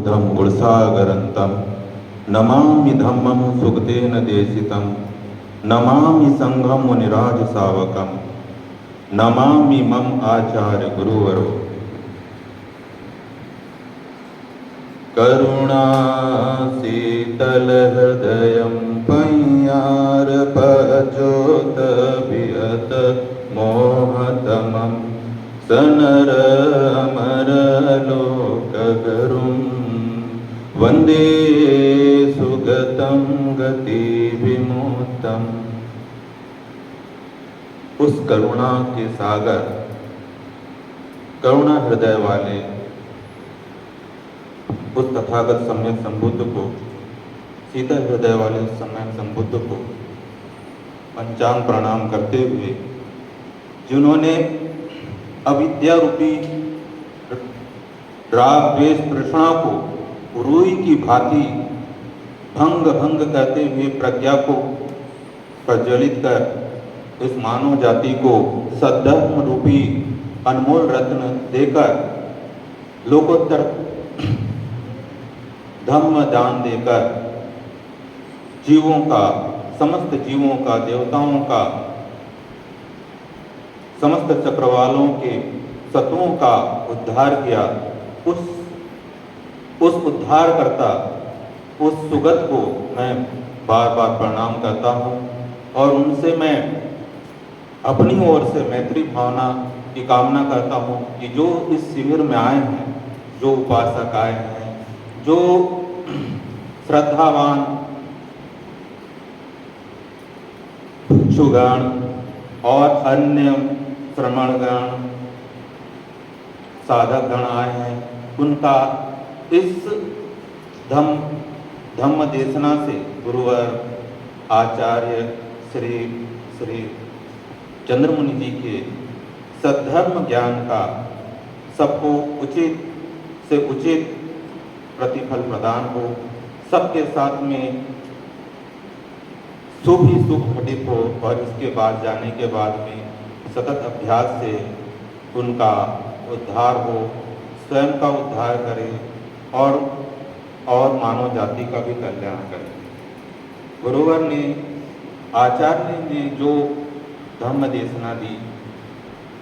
बुद्धं गुणसागरन्तं नमामि धम्मं सुगतेन देशितं नमामि संघं मुनिराज सावकं नमामि मम आचार्य गुरुवरो। करुणा शीतल हृदयं पय्यार पजोत विहत मोहतमं सनर अमर लोकगुरुं वन्दे सुगतं गति विमुक्तम्। उस करुणा के सागर, करुणा हृदय वाले उस तथागत सम्यक संबुद्ध को, शीतल हृदय वाले उस सम्यक संबुद्ध को पंचांग प्रणाम करते हुए, जिन्होंने अविद्या रूपी राग द्वेष तृष्णा को रुई की भांति भंग भंग कहते हुए प्रज्ञा को प्रज्वलित कर इस मानव जाति को सद्धर्म रूपी अनमोल रत्न देकर, लोकोत्तर धम्म दान देकर जीवों का, समस्त जीवों का, देवताओं का, समस्त चक्रवालों के सत्वों का उद्धार किया। उस उद्धारकर्ता, उस सुगत को मैं बार बार प्रणाम करता हूँ और उनसे मैं अपनी ओर से मैत्री भावना की कामना करता हूँ कि जो इस शिविर में आए हैं, जो उपासक आए हैं, जो श्रद्धावान भिक्षुगण और अन्य श्रमणगण साधकगण आए हैं, उनका इस धम्म देशना से गुरुवर आचार्य श्री श्री चंद्रमुनि जी के सद्धर्म ज्ञान का सबको उचित से उचित प्रतिफल प्रदान हो, सबके साथ में शुभ ही शुभ घटित हो और इसके बाद जाने के बाद में सतत अभ्यास से उनका उद्धार हो, स्वयं का उद्धार करे और मानव जाति का भी कल्याण करे। गुरुवर ने, आचार्य ने जो धम्म देशना दी,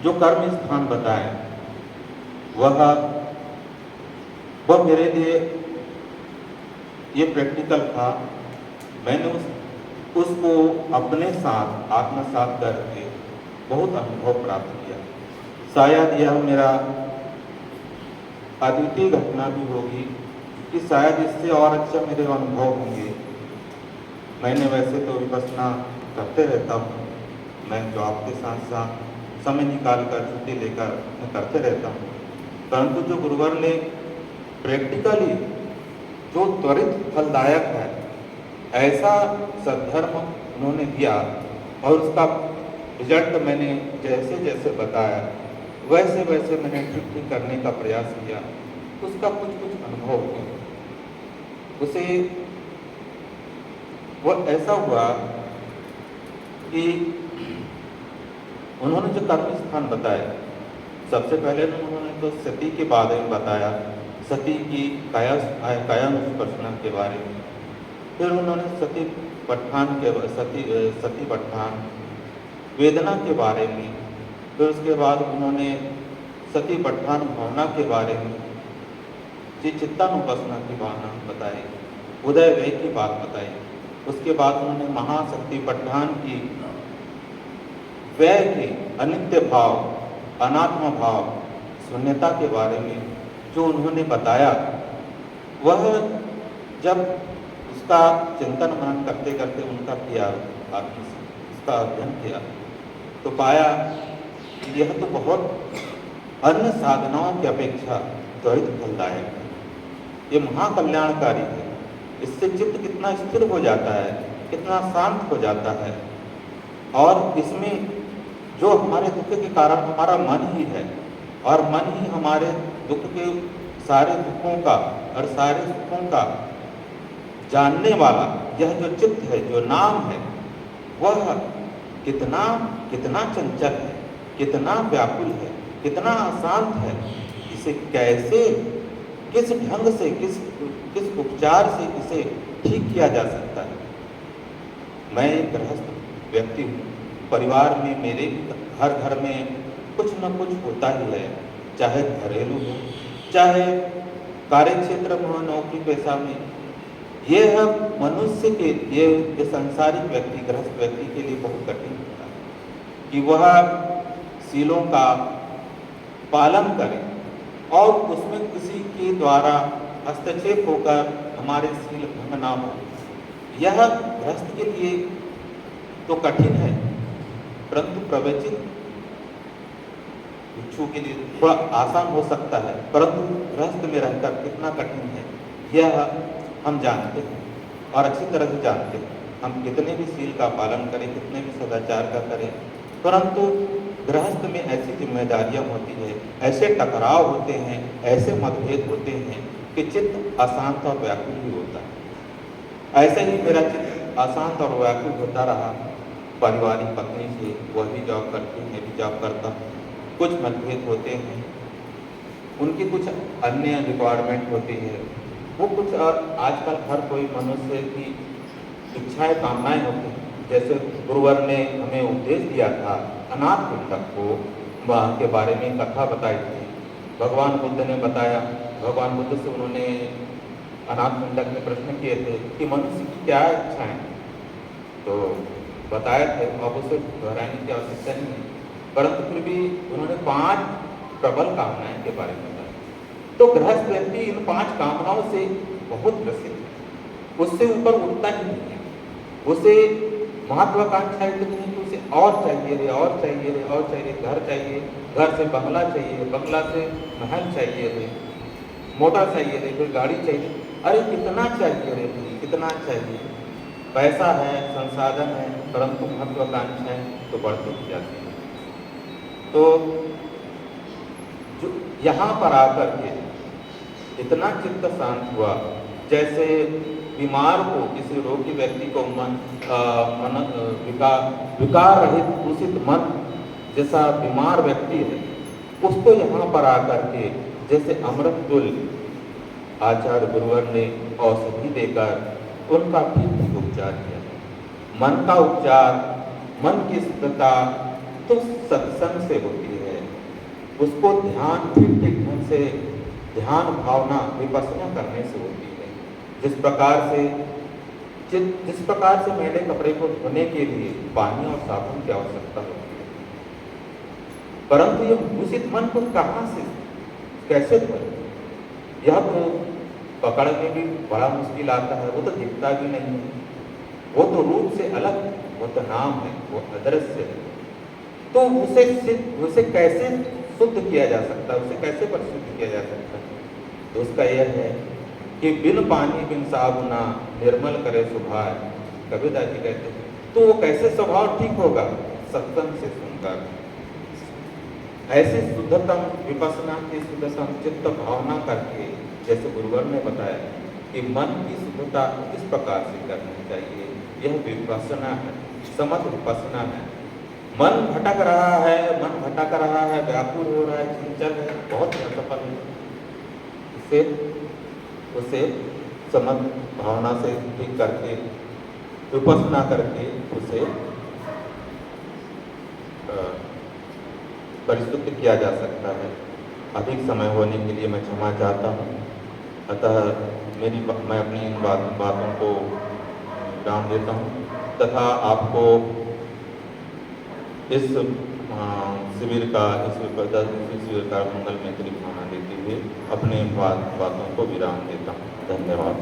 जो कर्म स्थान बताए, वह मेरे लिए ये प्रैक्टिकल था। मैंने उसको अपने साथ आत्मसात करके बहुत अनुभव प्राप्त किया। शायद यह मेरा अद्वितीय घटना भी होगी कि शायद इससे और अच्छा मेरे अनुभव होंगे। मैंने वैसे तो विपස්සना करते रहता हूँ, मैं जॉब के साथ साथ समय निकाल कर छुट्टी लेकर मैं करते रहता हूँ, परंतु जो गुरुवर ने प्रैक्टिकली जो त्वरित फलदायक है ऐसा सद्धर्म उन्होंने दिया और उसका रिजल्ट मैंने जैसे जैसे बताया वैसे वैसे मैंने ठीक करने का प्रयास किया, उसका कुछ अनुभव हुआ। उसे वह ऐसा हुआ कि उन्होंने जो कर्म स्थान बताए, सबसे पहले उन्होंने तो सती के बारे में बताया, सती की कायानुस्पर्शना के बारे में। फिर उन्होंने सती पट्ठान वेदना के बारे में। फिर उसके बाद उन्होंने सती पट्ठान भावना के बारे में, चित्तानुपासना की भावना बताई, उदय व्यय की बात बताई। उसके बाद उन्होंने महाशक्ति पट्ठान की व्यय के अनित्य भाव, अनात्म भाव, शून्यता के बारे में जो उन्होंने बताया, वह जब उसका चिंतन मनन करते करते उनका किया, उसका अध्ययन किया, तो पाया कि यह तो बहुत अन्य साधनाओं की अपेक्षा त्वरित फलदायक है, ये महाकल्याणकारी है। इससे चित्त कितना स्थिर हो जाता है, कितना शांत हो जाता है, और इसमें जो हमारे दुख के कारण हमारा मन ही है, और मन ही हमारे दुख के सारे दुखों का और सारे सुखों का जानने वाला यह जो चित्त है, जो नाम है, वह कितना कितना चंचल है, कितना व्याकुल है, कितना अशांत है। इसे कैसे किस ढंग से, किस उपचार से इसे ठीक किया जा सकता है। मैं एक गृहस्थ व्यक्ति हूँ, परिवार में मेरे हर घर में कुछ न कुछ होता ही है, चाहे घरेलू हो, चाहे कार्य क्षेत्र में हो, नौकरी पेशा में। ये है मनुष्य के, ये संसारिक व्यक्ति, गृहस्थ व्यक्ति के लिए बहुत कठिन होता है कि वह सीलों का पालन करे और उसमें किसी के द्वारा हस्तक्षेप होकर हमारे सील भंग ना हो। यह गृहस्थ के लिए तो कठिन है, परंतु प्रवचित भिक्षु के लिए थोड़ा आसान हो सकता है, परंतु गृहस्थ में रहकर कितना कठिन है यह हम जानते हैं और अच्छी तरह से जानते हैं। हम कितने भी सील का पालन करें, कितने भी सदाचार का करें, परंतु गृहस्थ में ऐसी जिम्मेदारियां होती है, ऐसे टकराव होते हैं, ऐसे मतभेद होते हैं कि चित्त अशांत और व्याकुल ही होता है। ऐसे ही मेरा चित्त अशांत और व्याकुल होता रहा पारिवारिक पत्नी से। वह भी जॉब करती है, मैं भी जॉब करता हूँ। कुछ मतभेद होते हैं, उनकी कुछ अन्य रिक्वायरमेंट होती है, वो कुछ आजकल हर कोई मनुष्य की इच्छाएं कामनाएं होती हैं। जैसे गुरुवर ने हमें उपदेश दिया था अनाथ पिंडक को, वहाँ के बारे में कथा बताई थी। भगवान बुद्ध ने बताया, भगवान बुद्ध से उन्होंने अनाथ पिंडक में प्रश्न किए थे कि मनुष्य की क्या इच्छाएं, तो बताया थे, अब उसे दोहराने की आवश्यकता नहीं है, परंतु फिर भी उन्होंने 5 प्रबल कामनाएं के बारे में बताया। तो गृहस्थ व्यक्ति इन 5 कामनाओं से बहुत ग्रसित है, उससे ऊपर उठता ही नहीं है। उसे महत्वाकांक्षा इतनी है कि उसे और चाहिए रे, और चाहिए रे, और चाहिए। घर चाहिए, घर से बंगला चाहिए, बंगला से महल चाहिए रे, मोटर चाहिए रे, फिर गाड़ी चाहिए। अरे कितना चाहिए रे, कितना चाहिए। पैसा है, संसाधन है, परंतु महत्वाकांक्षाएं तो बढ़ती ही जाती है। तो जो यहाँ पर आकर के इतना चित्त शांत हुआ, जैसे बीमार को, किसी रोगी व्यक्ति को विकार रहित दूषित मन जैसा बीमार व्यक्ति है, उसको यहाँ पर आकर के जैसे अमृत तुल्य आचार्य गुरुवर ने औषधि देकर उनका ठीक उपचार किया। मन का उपचार, मन की स्थिरता तो सत्संग से होती है। उसको ध्यान ठीक ढंग से, ध्यान भावना विपස්සना करने से होती है। जिस प्रकार से मैले कपड़े को धोने के लिए पानी और साबुन की आवश्यकता होती है, परंतु ये दूषित मन को कहाँ से, कैसे धोए, यह तो पकड़ने भी बड़ा मुश्किल आता है। वो तो दिखता भी नहीं है, वो तो रूप से अलग, वो तो नाम है, वो अदृश्य है। तो उसे कैसे शुद्ध किया जा सकता है, उसे कैसे परिशुद्ध किया जा सकता है? तो उसका यह है कि बिन पानी बिन साबुना निर्मल करे स्वभाव, कबीरदास जी कहते हैं। तो वो कैसे स्वभाव ठीक होगा? सत्संग से सुनकर। ऐसे शुद्धतम विपස්සना की शुद्धतम चित्त भावना करके, जैसे गुरुवर ने बताया कि मन की शुद्धता किस प्रकार से करनी चाहिए, यह विपස්සना है, समझ विपස්සना है। मन भटक रहा है, व्याकुल हो रहा है, चंचल है, बहुत असफल है, उसे समझ भावना से ठीक करके, विपස්සना करके उसे परिशुद्ध किया जा सकता है। अधिक समय होने के लिए मैं क्षमा चाहता हूँ। अतः मैं अपनी इन बातों को विराम देता हूँ तथा आपको इस शिविर का मंगल में भावना देते हुए अपने बातों को विराम देता हूँ। धन्यवाद।